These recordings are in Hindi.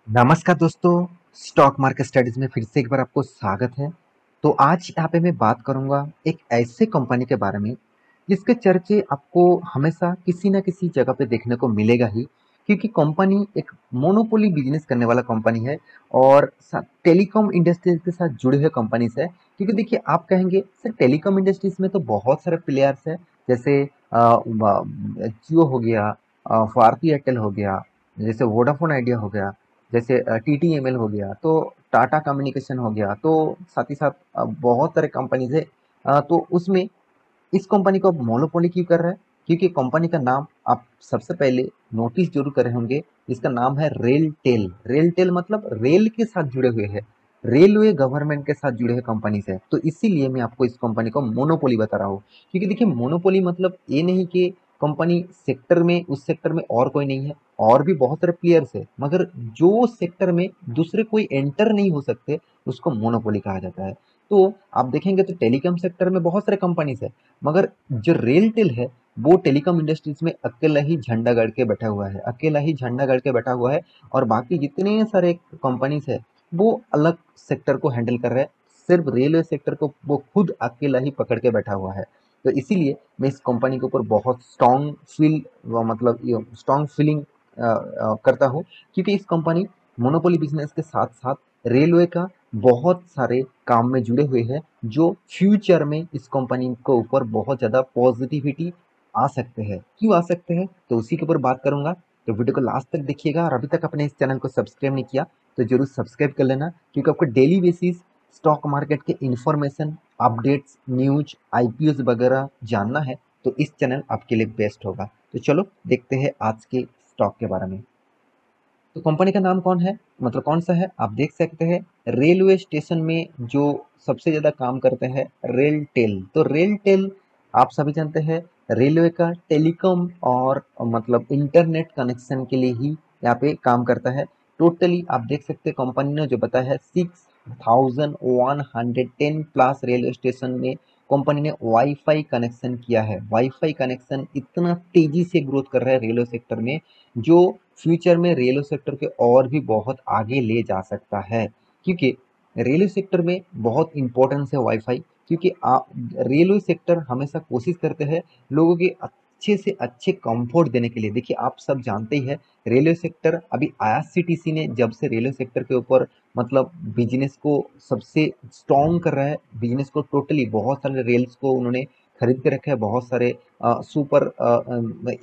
नमस्कार दोस्तों। स्टॉक मार्केट स्टडीज में फिर से एक बार आपको स्वागत है। तो आज यहाँ पे मैं बात करूंगा एक ऐसे कंपनी के बारे में जिसके चर्चे आपको हमेशा किसी ना किसी जगह पे देखने को मिलेगा ही, क्योंकि कंपनी एक मोनोपोली बिजनेस करने वाला कंपनी है और टेलीकॉम इंडस्ट्रीज के साथ जुड़े हुए कंपनीज है। क्योंकि देखिए, आप कहेंगे सर टेलीकॉम इंडस्ट्रीज में तो बहुत सारे प्लेयर्स है, जैसे जियो हो गया, भारती एयरटेल हो गया, जैसे वोडाफोन आइडिया हो गया, जैसे टीटीएमएल हो गया, तो टाटा कम्युनिकेशन हो गया, तो साथ ही साथ बहुत सारे कंपनीज है। तो उसमें इस कंपनी को मोनोपोली क्यों कर रहा है? क्योंकि कंपनी का नाम आप सबसे पहले नोटिस जरूर करे होंगे। इसका नाम है रेलटेल। रेलटेल मतलब रेल के साथ जुड़े हुए हैं, रेलवे गवर्नमेंट के साथ जुड़े हुए कंपनी है। तो इसीलिए मैं आपको इस कंपनी को मोनोपोली बता रहा हूँ। क्योंकि देखिए, मोनोपोली मतलब ये नहीं कि कंपनी सेक्टर में, उस सेक्टर में और कोई नहीं है, और भी बहुत सारे प्लेयर्स है, मगर जो सेक्टर में दूसरे कोई एंटर नहीं हो सकते उसको मोनोपोली कहा जाता है। तो आप देखेंगे तो टेलीकॉम सेक्टर में बहुत सारे कंपनीज है, मगर जो रेलटेल है वो टेलीकॉम इंडस्ट्रीज में अकेला ही झंडा गाड़ के बैठा हुआ है, अकेला ही झंडा गाड़ के बैठा हुआ है। और बाकी जितने सारे कंपनीज है वो अलग सेक्टर को हैंडल कर रहे हैं। सिर्फ रेलवे सेक्टर को वो खुद अकेला ही पकड़ के बैठा हुआ है। तो इसीलिए मैं इस कंपनी के ऊपर बहुत स्ट्रॉन्ग फील, मतलब स्ट्रॉन्ग फीलिंग करता हूँ। क्योंकि इस कंपनी मोनोपोली बिजनेस के साथ साथ रेलवे का बहुत सारे काम में जुड़े हुए हैं, जो फ्यूचर में इस कंपनी के ऊपर बहुत ज़्यादा पॉजिटिविटी आ सकते हैं। क्यों आ सकते हैं, तो उसी के ऊपर बात करूंगा। तो वीडियो को लास्ट तक देखिएगा, और अभी तक अपने इस चैनल को सब्सक्राइब नहीं किया तो जरूर सब्सक्राइब कर लेना, क्योंकि आपको डेली बेसिस स्टॉक मार्केट के इंफॉर्मेशन, अपडेट्स, न्यूज, आईपीओ वगैरह जानना है तो इस चैनल आपके लिए बेस्ट होगा। तो चलो देखते हैं आज के स्टॉक के बारे में। तो कंपनी का नाम कौन है, मतलब कौन सा है, आप देख सकते हैं रेलवे स्टेशन में जो सबसे ज्यादा काम करते हैं रेलटेल। तो रेलटेल आप सभी जानते हैं रेलवे का टेलीकॉम और मतलब इंटरनेट कनेक्शन के लिए ही यहाँ पे काम करता है। टोटली आप देख सकते हैं कंपनी ने जो बताया है 6110 प्लस रेलवे स्टेशन में कंपनी ने वाईफाई कनेक्शन किया है। वाईफाई कनेक्शन इतना तेजी से ग्रोथ कर रहा है रेलवे सेक्टर में, जो फ्यूचर में रेलवे सेक्टर के और भी बहुत आगे ले जा सकता है। क्योंकि रेलवे सेक्टर में बहुत इंपॉर्टेंस है वाईफाई। क्योंकि रेलवे सेक्टर हमेशा कोशिश करते हैं लोगों के अच्छे से अच्छे कंफर्ट देने के लिए। देखिए, आप सब जानते ही है रेलवे सेक्टर अभी आईआरसीटीसी ने जब से रेलवे सेक्टर के ऊपर मतलब बिजनेस को सबसे स्ट्रॉन्ग कर रहा है, बिजनेस को टोटली बहुत सारे रेल्स को उन्होंने खरीद के रखा है, बहुत सारे सुपर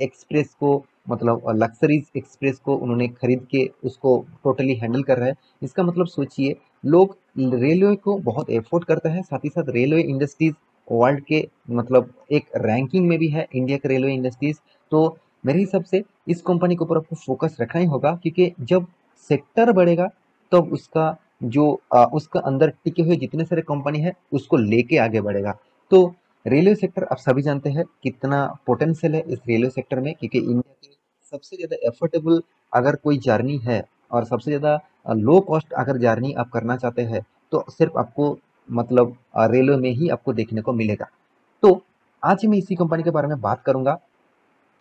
एक्सप्रेस को, मतलब लग्जरीज एक्सप्रेस को उन्होंने खरीद के उसको टोटली हैंडल कर रहा है। इसका मतलब सोचिए, लोग रेलवे को बहुत एफोर्ड करता है। साथ ही साथ रेलवे इंडस्ट्रीज वर्ल्ड के मतलब एक रैंकिंग में भी है, इंडिया के रेलवे इंडस्ट्रीज। तो मेरे हिसाब से इस कंपनी के ऊपर आपको फोकस रखना ही होगा, क्योंकि जब सेक्टर बढ़ेगा तब उसका जो उसका अंदर टिके हुए जितने सारे कंपनी है उसको लेके आगे बढ़ेगा। तो रेलवे सेक्टर आप सभी जानते हैं कितना पोटेंशियल है इस रेलवे सेक्टर में, क्योंकि इंडिया की सबसे ज़्यादा एफोर्डेबल अगर कोई जर्नी है और सबसे ज़्यादा लो कॉस्ट अगर जर्नी आप करना चाहते हैं तो सिर्फ आपको मतलब रेलवे में ही आपको देखने को मिलेगा। तो आज मैं इसी कंपनी के बारे में बात करूंगा,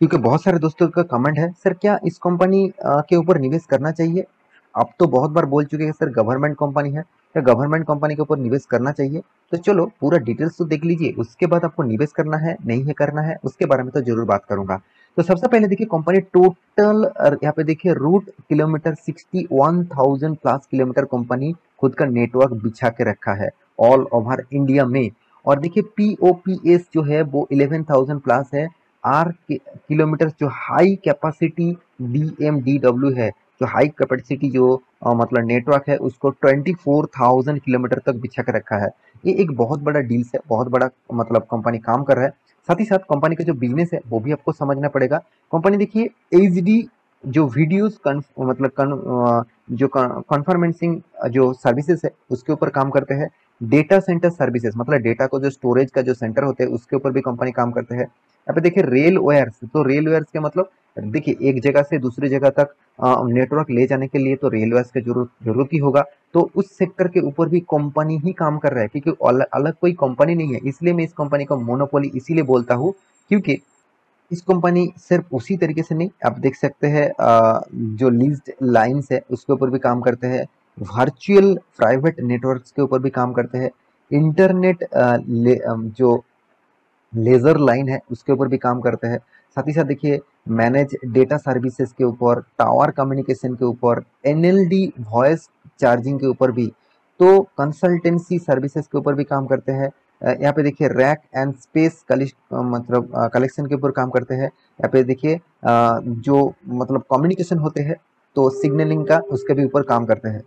क्योंकि बहुत सारे दोस्तों का कमेंट है सर क्या इस कंपनी के ऊपर निवेश करना चाहिए। आप तो बहुत बार बोल चुके हैं सर गवर्नमेंट कंपनी है, क्या गवर्नमेंट कंपनी के ऊपर निवेश करना चाहिए? तो चलो पूरा डिटेल्स तो देख लीजिए, उसके बाद आपको निवेश करना है नहीं है करना है उसके बारे में तो जरूर बात करूंगा। तो सबसे पहले देखिए कंपनी टोटल, यहाँ पे देखिए route kilometre 61,000 plus kilometre company खुद का नेटवर्क बिछा के रखा है ऑल ओवर इंडिया में। और देखिए पीओपीएस जो है वो 11,000 प्लस है। आर किलोमीटर जो हाई कैपेसिटी डीएमडीडब्ल्यू है, जो हाई कैपेसिटी जो मतलब नेटवर्क है उसको 24,000 किलोमीटर तक बिछा कर रखा है। ये एक बहुत बड़ा डील्स है, बहुत बड़ा मतलब कंपनी काम कर रहा है। साथ ही साथ कंपनी का जो बिजनेस है वो भी आपको समझना पड़ेगा। कंपनी देखिए एचडी जो वीडियोस मतलब जो कन्फर्मेंसिंग जो सर्विसेज है उसके ऊपर काम करते हैं। डेटा सेंटर सर्विसेज मतलब डेटा को जो स्टोरेज का जो सेंटर होते हैं उसके ऊपर भी कंपनी काम करते हैं। यहाँ पे देखिए रेल वायर्स, तो रेल वायर्स के मतलब देखिए एक जगह से दूसरी जगह तक नेटवर्क ले जाने के लिए तो रेल वायर्स का जरूरत ही होगा। तो उस सेक्टर के ऊपर भी कंपनी ही काम कर रहा है, क्योंकि अलग अलग कोई कंपनी नहीं है। इसलिए मैं इस कंपनी को मोनोपोली इसीलिए बोलता हूँ, क्योंकि इस कंपनी सिर्फ उसी तरीके से नहीं, आप देख सकते हैं जो लीज्ड लाइंस है उसके ऊपर भी काम करते हैं, वर्चुअल प्राइवेट नेटवर्क्स के ऊपर भी काम करते हैं, इंटरनेट जो लेजर लाइन है उसके ऊपर भी काम करते हैं। साथ ही साथ देखिए मैनेज डेटा सर्विसेज के ऊपर, टावर कम्युनिकेशन के ऊपर, एनएलडी वॉइस चार्जिंग के ऊपर भी, तो कंसल्टेंसी सर्विसेज के ऊपर भी काम करते हैं। यहाँ पे देखिए रैक एंड स्पेस मतलब कलेक्शन के ऊपर काम करते हैं। यहाँ पे देखिए जो मतलब कम्युनिकेशन होते हैं तो सिग्नलिंग का उसके भी ऊपर काम करते हैं।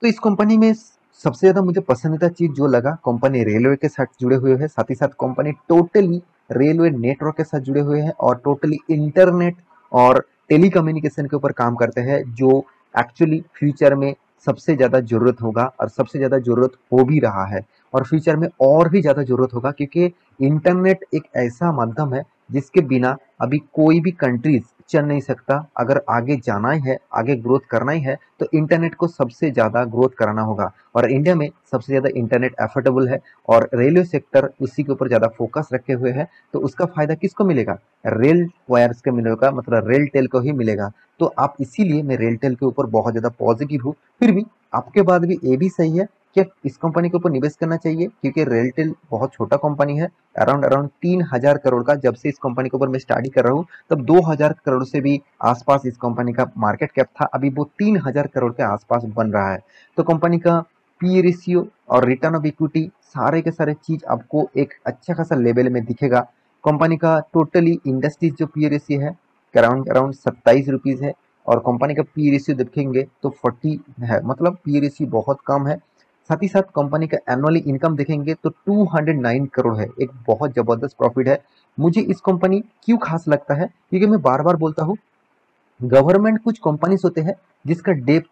तो इस कंपनी में सबसे ज्यादा मुझे पसंदीदा चीज जो लगा, कंपनी रेलवे के साथ जुड़े हुए है, साथ ही साथ कंपनी टोटली रेलवे नेटवर्क के साथ जुड़े हुए हैं और टोटली इंटरनेट और टेली कम्युनिकेशन के ऊपर काम करते हैं, जो एक्चुअली फ्यूचर में सबसे ज्यादा जरूरत होगा और सबसे ज्यादा जरूरत हो भी रहा है और फ्यूचर में और भी ज्यादा जरूरत होगा, क्योंकि इंटरनेट एक ऐसा माध्यम है जिसके बिना अभी कोई भी कंट्रीज चल नहीं सकता। अगर आगे जाना ही है, आगे ग्रोथ करना ही है, तो इंटरनेट को सबसे ज्यादा ग्रोथ कराना होगा और इंडिया में सबसे ज्यादा इंटरनेट अफोर्डेबल है और रेलवे सेक्टर उसी के ऊपर ज्यादा फोकस रखे हुए है। तो उसका फायदा किसको मिलेगा? रेल वायर्स को मिलेगा, मतलब रेल टेल को ही मिलेगा। तो आप इसीलिए मैं रेल टेल के ऊपर बहुत ज्यादा पॉजिटिव हूँ। फिर भी आपके बाद भी ये भी सही है कि इस कंपनी के ऊपर निवेश करना चाहिए, क्योंकि रेलटेल बहुत छोटा कंपनी है, अराउंड अराउंड 3,000 करोड़ का। जब से इस कंपनी के ऊपर मैं स्टडी कर रहा हूँ तब 2,000 करोड़ से भी आसपास इस कंपनी का मार्केट कैप था, अभी वो 3,000 करोड़ के आसपास बन रहा है। तो कंपनी का पी रेशियो और रिटर्न ऑफ इक्विटी सारे के सारे चीज आपको एक अच्छा खासा लेवल में दिखेगा। कंपनी का टोटली इंडस्ट्रीज जो पी रेशियो है अराउंड अराउंड 27 रुपीज है और कंपनी का पी रेशियो देखेंगे तो 40 है, मतलब पी रेशियो बहुत कम है। साथ ही साथ कंपनी का एनुअली इनकम देखेंगे तो 209 करोड़ है, एक बहुत जबरदस्त प्रॉफिट है। मुझे इस कंपनी क्यों खास लगता है, क्योंकि मैं बार बार बोलता हूँ, गवर्नमेंट कुछ कंपनीज होते हैं जिसका डेप्थ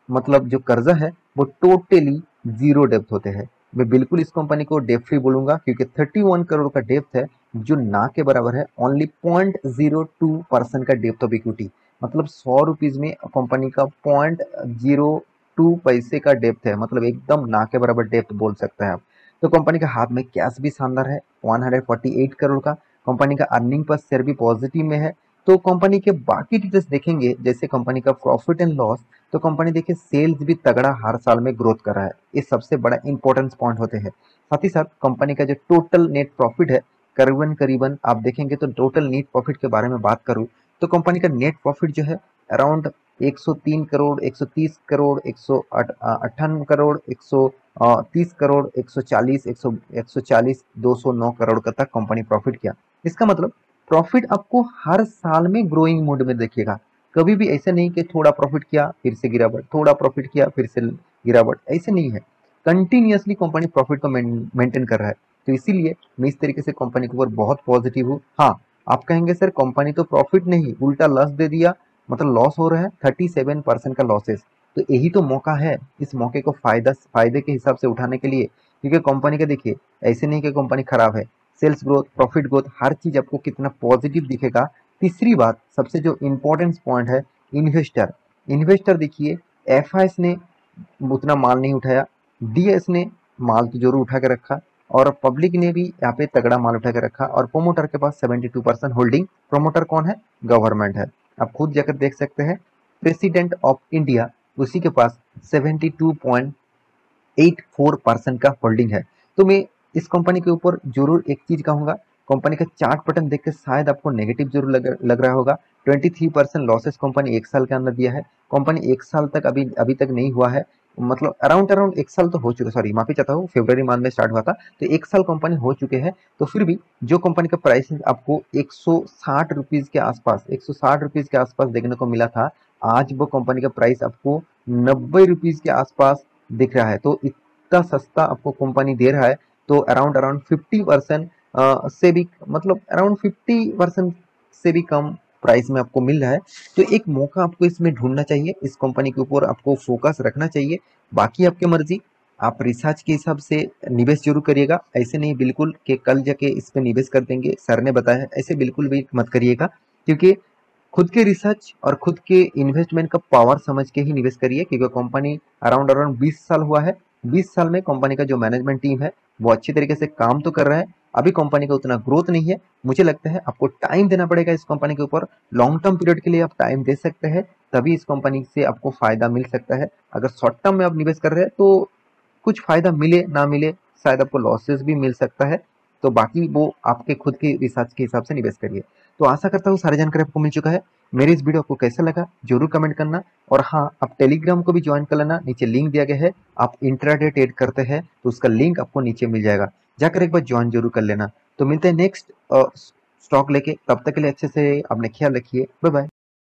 मतलब जो कर्जा है वो टोटली जीरो डेप्थ होते हैं। मैं बिल्कुल इस कंपनी को डेप्थ फ्री बोलूंगा, क्योंकि 31 करोड़ का डेप्थ है, जो ना के बराबर है ओनली 0.02% का डेप्थ ऑफ इक्विटी। मतलब 100 रुपीज में कंपनी का 0.02 पैसे का डेप्थ है, मतलब एकदम ना के बराबर डेप्थ बोल सकते हैं आप। तो कंपनी का हाथ में कैश भी शानदार है 148 करोड़ का। कंपनी का अर्निंग पर शेयर भी पॉजिटिव में है। तो कंपनी के बाकी डिटेल्स देखेंगे, जैसे कंपनी का प्रॉफिट एंड लॉस, तो कंपनी देखिए सेल्स भी तगड़ा हर साल में ग्रोथ कर रहा है, ये सबसे बड़ा इंपॉर्टेंस पॉइंट होते हैं। साथ ही साथ कंपनी का जो टोटल नेट प्रॉफिट है करीबन करीबन आप देखेंगे तो टोटल नेट प्रॉफिट के बारे में बात करूं तो कंपनी का नेट प्रॉफिट जो है अराउंड 103 करोड़, 130 करोड़, 158 करोड़, 130 करोड़, 140, 140, 209 करोड़ का तक कंपनी प्रॉफिट किया। इसका मतलब प्रॉफिट आपको हर साल में ग्रोइंग मोड में देखिएगा। कभी भी ऐसे नहीं कि थोड़ा प्रॉफिट किया फिर से गिरावट, थोड़ा प्रॉफिट किया फिर से गिरावट, ऐसे नहीं है। कंटिन्यूअसली कंपनी प्रॉफिट को मेंटेन कर रहा है। तो इसीलिए मैं इस तरीके से कंपनी के ऊपर बहुत पॉजिटिव हूँ। हाँ, आप कहेंगे सर कंपनी तो प्रॉफिट नहीं उल्टा लॉस दे दिया, मतलब लॉस हो रहा है 37% का लॉसेस। तो यही तो मौका है इस मौके को फायदे के हिसाब से उठाने के लिए, क्योंकि कंपनी का देखिए ऐसे नहीं कि कंपनी खराब है, सेल्स ग्रोथ, प्रॉफिट ग्रोथ, हर चीज आपको कितना पॉजिटिव दिखेगा। तीसरी बात, सबसे जो इम्पोर्टेंट पॉइंट है, इन्वेस्टर। इन्वेस्टर देखिए एफआईएस ने उतना माल नहीं उठाया, डीएस ने माल तो जरूर उठा के रखा और पब्लिक ने भी यहाँ पे तगड़ा माल उठा के रखा और प्रोमोटर के पास 72% होल्डिंग। प्रोमोटर कौन है? गवर्नमेंट है। आप खुद जाकर देख सकते हैं, प्रेसिडेंट ऑफ इंडिया उसी के पास 72.84% का होल्डिंग है। तो मैं इस कंपनी के ऊपर जरूर एक चीज कहूंगा, कंपनी का चार्ट पैटर्न देख के शायद आपको नेगेटिव जरूर लग रहा होगा। 23% लॉसेस कंपनी एक साल के अंदर दिया है। कंपनी एक साल तक अभी तक नहीं हुआ है, मतलब अराउंड अराउंड एक साल तो हो चुका, सॉरी माफी चाहता हूँ, फरवरी मंथ में स्टार्ट हुआ था, तो एक साल कंपनी हो चुके हैं। तो फिर भी जो कंपनी का प्राइस आपको 160 रुपीज के आसपास, 160 रुपीज के आसपास देखने को मिला था, आज वो कंपनी का प्राइस आपको 90 रुपीज के आसपास दिख रहा है। तो इतना सस्ता आपको कंपनी दे रहा है, तो अराउंड अराउंड 50% से भी, मतलब अराउंड 50% से भी कम प्राइस में आपको मिल रहा है। तो एक मौका आपको इसमें ढूंढना चाहिए, इस कंपनी के ऊपर आपको फोकस रखना चाहिए। बाकी आपकी मर्जी, आप रिसर्च के हिसाब से निवेश जरूर करिएगा, ऐसे नहीं बिल्कुल कि कल जाके इस पे निवेश कर देंगे, सर ने बताया है, ऐसे बिल्कुल भी मत करिएगा। क्योंकि खुद के रिसर्च और खुद के इन्वेस्टमेंट का पावर समझ के ही निवेश करिए, क्योंकि कंपनी अराउंड अराउंड 20 साल हुआ है। 20 साल में कंपनी का जो मैनेजमेंट टीम है वो अच्छी तरीके से काम तो कर रहा है, अभी कंपनी का उतना ग्रोथ नहीं है, मुझे लगता है आपको टाइम देना पड़ेगा इस कंपनी के ऊपर। लॉन्ग टर्म पीरियड के लिए आप टाइम दे सकते हैं, तभी इस कंपनी से आपको फायदा मिल सकता है। अगर शॉर्ट टर्म में आप निवेश कर रहे हैं तो कुछ फायदा मिले ना मिले, शायद आपको लॉसेस भी मिल सकता है, तो बाकी वो आपके खुद के रिसर्च के हिसाब से निवेश करिए। तो आशा करता हूँ सारी जानकारी आपको मिल चुका है। मेरी इस वीडियो आपको कैसा लगा जरूर कमेंट करना, और हाँ, आप टेलीग्राम को भी ज्वाइन कर लेना, नीचे लिंक दिया गया है। आप इंट्राडे ट्रेड करते हैं तो उसका लिंक आपको नीचे मिल जाएगा, जाकर एक बार ज्वाइन जरूर कर लेना। तो मिलते हैं नेक्स्ट स्टॉक लेके, तब तक के लिए अच्छे से अपने ख्याल रखिए। Bye bye.